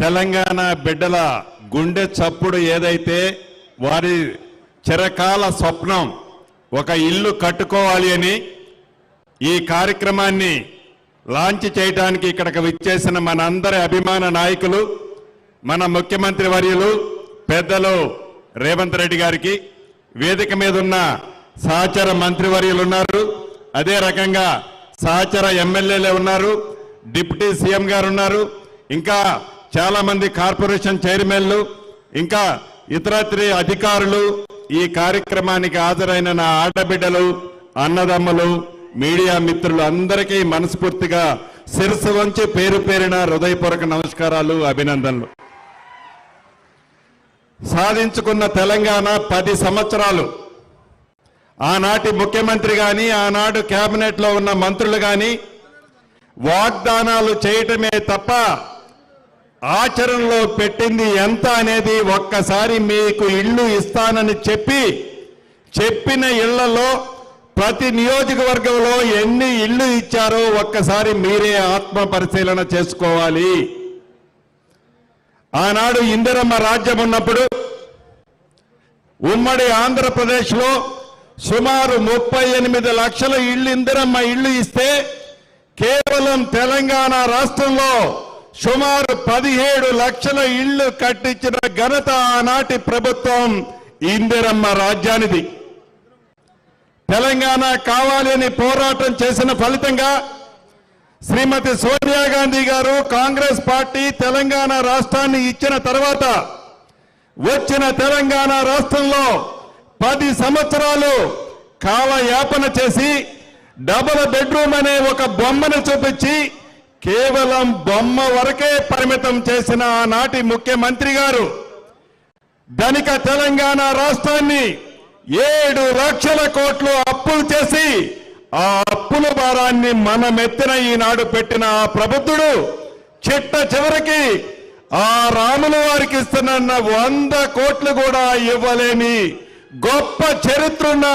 తెలంగాణ బిడ్డల గుండె చప్పుడు ఏదైతే వారి చిరకాల స్వప్నం ఒక ఇల్లు కట్టుకోవాలి అని ఈ కార్యక్రమాన్ని లాంచ్ చేయడానికి ఇక్కడికి విచ్చేసిన మనందరి అభిమాన నాయకులు మన ముఖ్యమంత్రి వర్యులు పెద్దలు రేవంత్ రెడ్డి గారికి వేదిక మీద ఉన్న సహచర మంత్రివర్యులు ఉన్నారు, అదే రకంగా సహచర ఎమ్మెల్యేలే ఉన్నారు, డిప్యూటీ సీఎం గారు ఉన్నారు, ఇంకా చాలా మంది కార్పొరేషన్ చైర్మన్లు, ఇంకా ఇతరత్రి అధికారులు, ఈ కార్యక్రమానికి హాజరైన నా ఆడబిడ్డలు, అన్నదమ్ములు, మీడియా మిత్రులు అందరికీ మనస్ఫూర్తిగా శిరస్సు వంచి పేరు పేరిన హృదయపూర్వక నమస్కారాలు, అభినందనలు. సాధించుకున్న తెలంగాణ 10 సంవత్సరాలు ఆనాటి ముఖ్యమంత్రి గాని ఆనాడు కేబినెట్లో ఉన్న మంత్రులు గాని వాగ్దానాలు చేయటమే తప్ప ఆచరణలో పెట్టింది ఎంత అనేది ఒక్కసారి మీకు ఇల్లు ఇస్తానని చెప్పిన ఇళ్లలో ప్రతి నియోజకవర్గంలో ఎన్ని ఇళ్లు ఇచ్చారో ఒక్కసారి మీరే ఆత్మ పరిశీలన చేసుకోవాలి. ఆనాడు ఇందిరమ్మ రాజ్యం ఉన్నప్పుడు ఉమ్మడి ఆంధ్రప్రదేశ్లో సుమారు 38 లక్షల ఇళ్లు ఇందిరమ్మ ఇళ్లు ఇస్తే కేవలం తెలంగాణ రాష్ట్రంలో సుమారు 17 లక్షల ఇళ్లు కట్టించిన ఘనత ఆనాటి ప్రభుత్వం ఇందిరమ్మ రాజ్యానిది. తెలంగాణ కావాలని పోరాటం చేసిన ఫలితంగా శ్రీమతి సోనియా గాంధీ గారు కాంగ్రెస్ పార్టీ తెలంగాణ రాష్ట్రాన్ని ఇచ్చిన తర్వాత వచ్చిన తెలంగాణ రాష్ట్రంలో 10 సంవత్సరాలు కాలయాపన చేసి డబుల్ బెడ్రూమ్ అనే ఒక బొమ్మను చూపించి కేవలం బొమ్మ వరకే పరిమితం చేసిన ఆనాటి ముఖ్యమంత్రి గారు ధనిక తెలంగాణ రాష్ట్రాన్ని 7 లక్షల కోట్లు అప్పులు చేసి ఆ అప్పుల భారాన్ని మనమెత్తిన ఈనాడు పెట్టిన ఆ ప్రభుత్వుడు చిట్ట చివరికి ఆ రాముల వారికి ఇస్తున్న 100 కోట్లు కూడా ఇవ్వలేని గొప్ప చరిత్ర ఉన్న